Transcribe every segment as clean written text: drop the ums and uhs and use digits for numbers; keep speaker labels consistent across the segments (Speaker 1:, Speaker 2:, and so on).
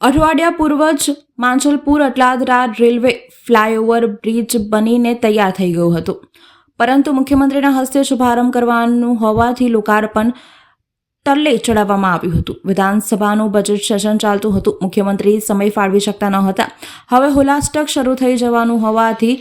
Speaker 1: અઠવાડિયા પૂર્વ જ Manjalpur Atladara railway flyover bridge બનીને તૈયાર થઈ ગયું હતું, પરંતુ મુખ્યમંત્રીના હસ્તે શુભારંભ કરવાનું હોવાથી લોકાર્પણ તલ્લે ચડાવવામાં આવ્યું હતું। વિધાનસભાનું બજેટ સેશન ચાલતું હતું, મુખ્યમંત્રી સમય ફાળવી શકતા ન હતા। હવે હોલાસ્ટક શરૂ થઈ જવાનું હોવાથી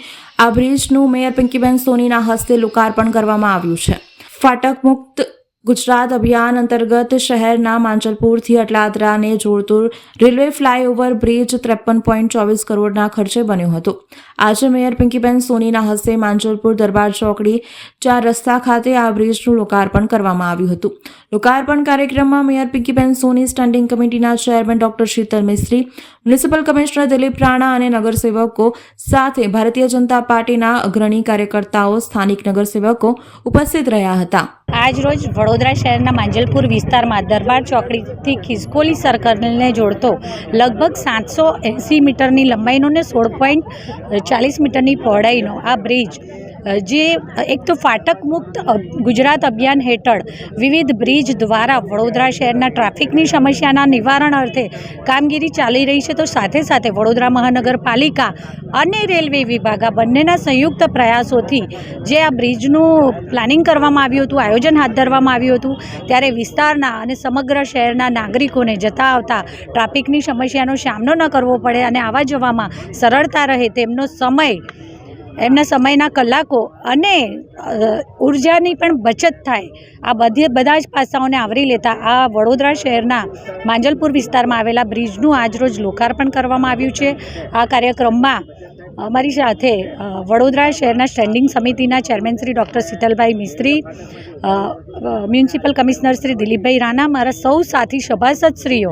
Speaker 1: આ બ્રિજનું મેયર પિંકીબેન સોનીના હસ્તે લોકાર્પણ કરવામાં આવ્યું છે। ફાટક મુક્ત ગુજરાત અભિયાન અંતર્ગત શહેરના માંજલપુરથી અટલાદરાને જોડતું રેલવે ફ્લાયઓવર બ્રિજ 53.24 કરોડના ખર્ચે બન્યું હતું। આજે મેયર પિંકીબેન સોનીના હસ્તે માંજલપુર દરબાર ચોકડી 4 રસ્તા ખાતે આ બ્રિજનું લોકાર્પણ કરવામાં આવ્યું હતું। લોકાર્પણ કાર્યક્રમમાં મેયર પિંકીબેન સોની, સ્ટેન્ડિંગ કમિટીના ચેરમેન ડોક્ટર શીતલ મિસ્ત્રી, મ્યુનિસિપલ કમિશનર દિલીપ રાણા અને નગરસેવકો સાથે ભારતીય જનતા પાર્ટીના અગ્રણી કાર્યકર્તાઓ, સ્થાનિક નગરસેવકો ઉપસ્થિત રહ્યા હતા।
Speaker 2: આજ રોજ વડોદરા શહેરના માંજલપુર વિસ્તારમાં દરબાર ચોકડીથી ખિસકોલી સર્કલને જોડતો લગભગ 780 મીટરની લંબાઈનો ને 16.40 મીટરની પહોળાઈનો આ બ્રિજ, જે એક તો ફાટક મુક્ત ગુજરાત અભિયાન હેઠળ વિવિધ બ્રિજ દ્વારા વડોદરા શહેરના ટ્રાફિકની સમસ્યાના નિવારણ અર્થે કામગીરી ચાલી રહી છે, તો સાથે સાથે વડોદરા મહાનગરપાલિકા અને રેલવે વિભાગ આ બંનેના સંયુક્ત પ્રયાસોથી જે આ બ્રિજનું પ્લાનિંગ કરવામાં આવ્યું હતું, આયોજન હાથ ધરવામાં આવ્યું હતું, ત્યારે વિસ્તારના અને સમગ્ર શહેરના નાગરિકોને જતા આવતા ટ્રાફિકની સમસ્યાનો સામનો ન કરવો પડે અને આવવા જવામાં સરળતા રહે, તેમનો સમય, એમના સમયના કલાકો અને ઉર્જાની પણ બચત થાય, આ બધા જ પાસાઓને આવરી લેતા આ વડોદરા શહેરના માંજલપુર વિસ્તારમાં આવેલા બ્રિજનું આજરોજ લોકાર્પણ કરવામાં આવ્યું છે। આ કાર્યક્રમમાં અમારી સાથે વડોદરા શહેરના સ્ટેન્ડિંગ સમિતિના ચેરમેન શ્રી ડૉક્ટર શીતલભાઈ મિસ્ત્રી, મ્યુનિસિપલ કમિશનર શ્રી દિલીપભાઈ રાણા, મારા સૌ સાથી સભાસદશ્રીઓ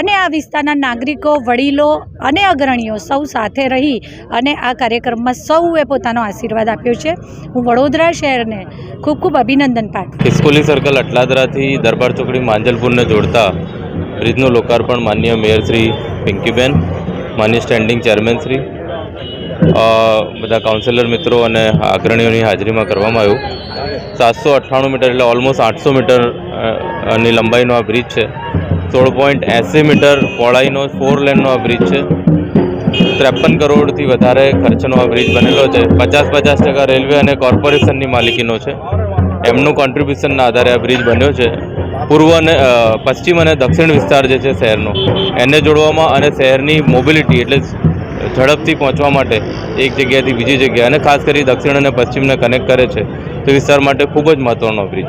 Speaker 2: અને આ વિસ્તારના નાગરિકો, વડીલો અને અગ્રણીઓ સૌ સાથે રહી અને આ કાર્યક્રમમાં સૌએ પોતાનો આશીર્વાદ આપ્યો છે। હું વડોદરા શહેરને ખૂબ ખૂબ અભિનંદન પાઠવું।
Speaker 3: ખિસકોલી સર્કલ અટલાદરાથી દરબાર ચોકડી માંજલપુરને જોડતા બ્રિજનું લોકાર્પણ માનનીય મેયર શ્રી પિંકીબેન, માનનીય સ્ટેન્ડિંગ ચેરમેન શ્રી, બધા કાઉન્સિલર મિત્રો અને અગ્રણીઓની હાજરીમાં કરવામાં આવ્યું। 798 મીટર એટલે ઓલમોસ્ટ 800 મીટરની લંબાઈનો આ બ્રિજ છે। 16.80 મીટર પહોળાઈનો 4 લેનનો આ બ્રિજ છે। 53 કરોડથી વધારે ખર્ચનો આ બ્રિજ બનેલો છે। 50% રેલવે અને કોર્પોરેશનની માલિકીનો છે, એમનું કોન્ટ્રીબ્યુશનના આધારે આ બ્રિજ બન્યો છે। પૂર્વ અને પશ્ચિમ અને દક્ષિણ વિસ્તાર જે છે શહેરનો, એને જોડવામાં અને શહેરની મોબિલિટી એટલે ઝડપથી પહોંચવા માટે એક જગ્યાએથી બીજી જગ્યાએ અને ખાસ કરી દક્ષિણ અને પશ્ચિમને કનેક્ટ કરે છે, તે વિસ્તાર માટે ખૂબ જ મહત્ત્વનો બ્રિજ।